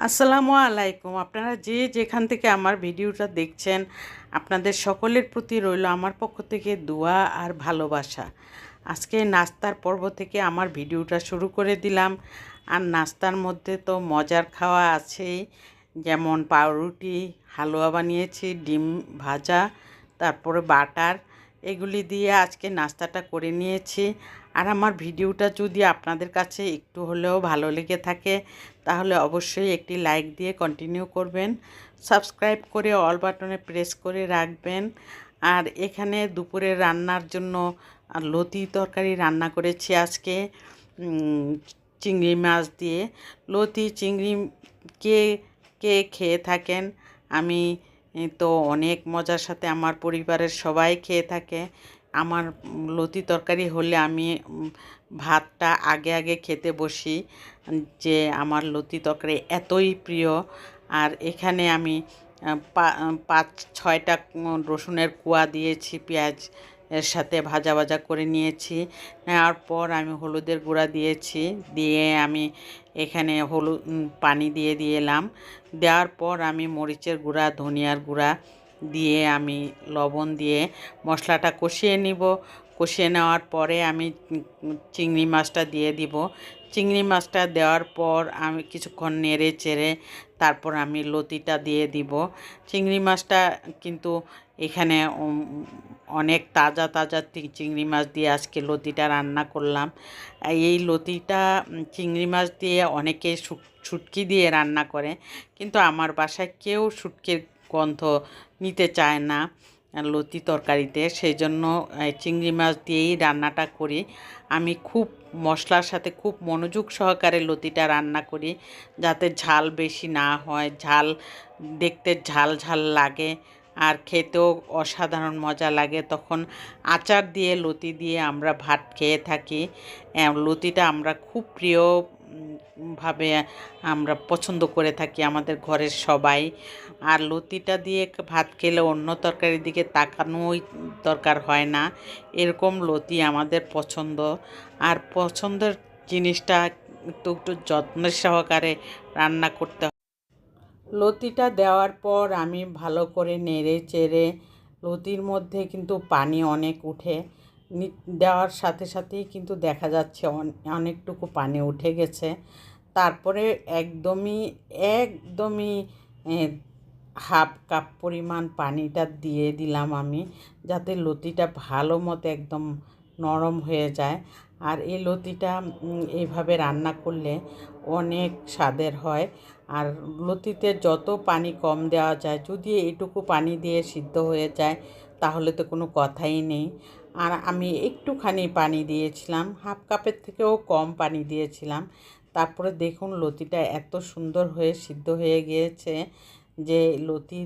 আসসালামু আলাইকুম। আপনারা যে যেখান থেকে আমার ভিডিওটা দেখছেন, আপনাদের সকলের প্রতি রইল আমার পক্ষ থেকে দোয়া আর ভালোবাসা। আজকে নাস্তার পর্ব থেকে আমার ভিডিওটা শুরু করে দিলাম। আর নাস্তার মধ্যে তো মজার খাওয়া আছেই, যেমন পাউরুটি, হালুয়া বানিয়েছি, ডিম ভাজা, তারপরে বাটার, এগুলি দিয়ে আজকে নাস্তাটা করে নিয়েছি। আর আমার ভিডিওটা যদি আপনাদের কাছে একটু হলেও ভালো লেগে থাকে, তাহলে অবশ্যই একটি লাইক দিয়ে কন্টিনিউ করবেন, সাবস্ক্রাইব করে অল বাটনে প্রেস করে রাখবেন। আর এখানে দুপুরে রান্নার জন্য লতি তরকারি রান্না করেছি আজকে, চিংড়ি মাছ দিয়ে। লতি চিংড়ি কে কে খেয়ে থাকেন? আমি তো অনেক মজার সাথে আমার পরিবারের সবাই খেয়ে থাকে। আমার লতি তরকারি হলে আমি ভাতটা আগে আগে খেতে বসি, যে আমার লতি তরকারি এতই প্রিয়। আর এখানে আমি 5-6টা রসুনের কোয়া দিয়েছি, পেঁয়াজ এর সাথে ভাজা ভাজা করে নিয়েছি। নেওয়ার পর আমি হলুদের গুঁড়া দিয়েছি, দিয়ে আমি এখানে পানি দিয়ে দিলাম। দেওয়ার পর আমি মরিচের গুঁড়া, ধনিয়ার গুঁড়া দিয়ে আমি লবণ দিয়ে মশলাটা কষিয়ে নিব। কষিয়ে নেওয়ার পরে আমি চিংড়ি মাছটা দিয়ে দিব। চিংড়ি মাছটা দেওয়ার পর আমি কিছুক্ষণ নেড়ে চেড়ে তারপর আমি লতিটা দিয়ে দিব। চিংড়ি মাছটা কিন্তু এখানে অনেক তাজা তাজা চিংড়ি মাছ দিয়ে আজকে লতিটা রান্না করলাম। এই লতিটা চিংড়ি মাছ দিয়ে অনেকে শুটকি দিয়ে রান্না করে, কিন্তু আমার বাসায় কেউ শুটকির গন্ধ নিতে চায় না লতি তরকারিতে, সেই জন্য চিংড়ি মাছ দিয়েই রান্নাটা করি। আমি খুব মশলার সাথে খুব মনোযোগ সহকারে লতিটা রান্না করি, যাতে ঝাল বেশি না হয়, দেখতে ঝাল ঝাল লাগে আর খেতেও অসাধারণ মজা লাগে। তখন আচার দিয়ে লতি দিয়ে আমরা ভাত খেয়ে থাকি। লতিটা আমরা খুব প্রিয় ভাবে আমরা পছন্দ করে থাকি আমাদের ঘরের সবাই। আর লতিটা দিয়ে ভাত খেলে অন্য তরকারির দিকে তাকানোই দরকার হয় না, এরকম লতি আমাদের পছন্দ। আর পছন্দের জিনিসটা একটু একটু যত্নের সহকারে রান্না করতে হয়। লতিটা দেওয়ার পর আমি ভালো করে নেড়ে চেড়ে, লতির মধ্যে কিন্তু পানি অনেক উঠে, দেওয়ার সাথে সাথেই কিন্তু দেখা যাচ্ছে অনেকটুকু পানি উঠে গেছে। তারপরে একদমই একদমই হাফ কাপ পরিমাণ পানিটা দিয়ে দিলাম আমি, যাতে লতিটা ভালো মতো একদম নরম হয়ে যায়। আর এই লতিটা এইভাবে রান্না করলে অনেক স্বাদের হয়। আর লতিতে যত পানি কম দেওয়া যায়, যদি এইটুকু পানি দিয়ে সিদ্ধ হয়ে যায় তাহলে তো কোনো কথাই নেই। আর আমি একটুখানি পানি দিয়েছিলাম, হাফ কাপের থেকেও কম পানি দিয়েছিলাম। তারপরে দেখুন লতিটা এত সুন্দর হয়ে সিদ্ধ হয়ে গিয়েছে যে লতি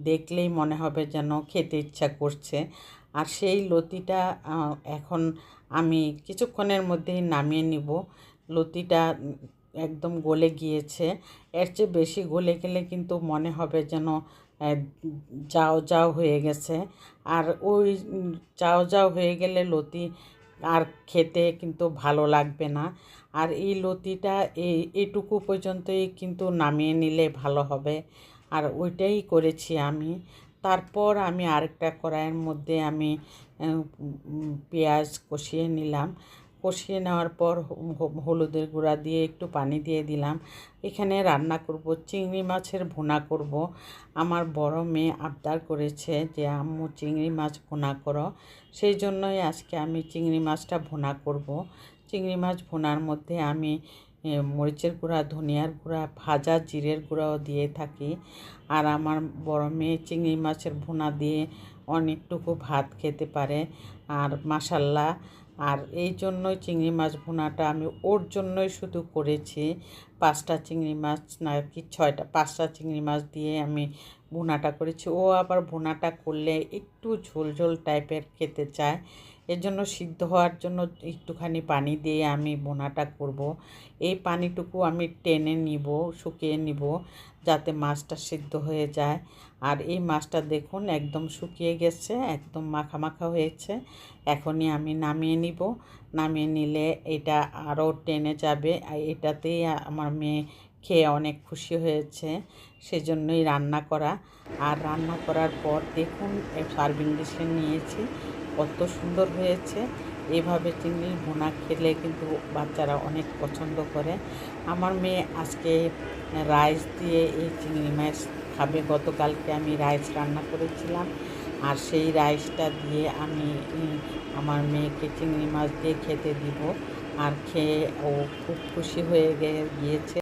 দেখলেই মনে হবে যেন খেতে ইচ্ছা করছে। আর সেই লতিটা এখন আমি কিছুক্ষণের মধ্যেই নামিয়ে নিব। লতিটা একদম গলে গিয়েছে, এর চেয়ে বেশি গলে গেলে কিন্তু মনে হবে যেন জাও জাও হয়ে গেছে। আর ওই জাও জাও হয়ে গেলে লতি আর খেতে কিন্তু ভালো লাগবে না। আর এই লতিটা এইটুকু পর্যন্তই কিন্তু নামিয়ে নিলে ভালো হবে। আর ওইটাই করেছি আমি। তারপর আমি আরেকটা কড়াইয়ের মধ্যে আমি পেঁয়াজ কষিয়ে নিলাম। কষিয়ে নেওয়ার পর হলুদের গুঁড়া দিয়ে একটু পানি দিয়ে দিলাম। এখানে রান্না করব চিংড়ি মাছের ভুনা করব। আমার বড় মেয়ে আবদার করেছে যে আম্মু চিংড়ি মাছ ভুনা করো, সেই জন্যই আজকে আমি চিংড়ি মাছটা ভুনা করব। চিংড়ি মাছ ভুনার মধ্যে আমি মরিচের গুঁড়া, ধনিয়ার গুঁড়া, ভাজা জিরের গুঁড়াও দিয়ে থাকি। আর আমার বড় মেয়ে চিংড়ি মাছের ভুনা দিয়ে অনেকটুকু ভাত খেতে পারে। আর মাশাল্লাহ, আর এই জন্যই চিংড়ি মাছ ভুনাটা আমি ওর জন্যই শুধু করেছি। 5টা চিংড়ি মাছ নাকি 6টা, 5টা চিংড়ি মাছ দিয়ে আমি ভুনাটা করেছি। ও আবার ভুনাটা করলে একটু ঝোল ঝোল টাইপের খেতে চায়, এর জন্য সিদ্ধ হওয়ার জন্য একটুখানি পানি দিয়ে আমি ভুনাটা করব। এই পানিটুকু আমি টেনে নিব, শুকিয়ে নিব, যাতে মাছটা সিদ্ধ হয়ে যায়। আর এই মাছটা দেখুন একদম শুকিয়ে গেছে, একদম মাখা মাখা হয়েছে। এখনই আমি নামিয়ে নিব। নামিয়ে নিলে এটা আরও টেনে যাবে, আর এটাতেই আমার মেয়ে খেয়ে অনেক খুশি হয়েছে, সেজন্যই রান্না করা। আর রান্না করার পর দেখুন সার্ভিং ডিশে নিয়েছি, কত সুন্দর হয়েছে। এভাবে চিংড়ির ভুনা খেলে কিন্তু বাচ্চারা অনেক পছন্দ করে। আমার মেয়ে আজকে রাইস দিয়ে এই চিংড়ি মাছ খাবে। গতকালকে আমি রাইস রান্না করেছিলাম, আর সেই রাইসটা দিয়ে আমি আমার মেয়েকে চিংড়ি মাছ দিয়ে খেতে দিব। আর খেয়ে ও খুব খুশি হয়ে গিয়েছে।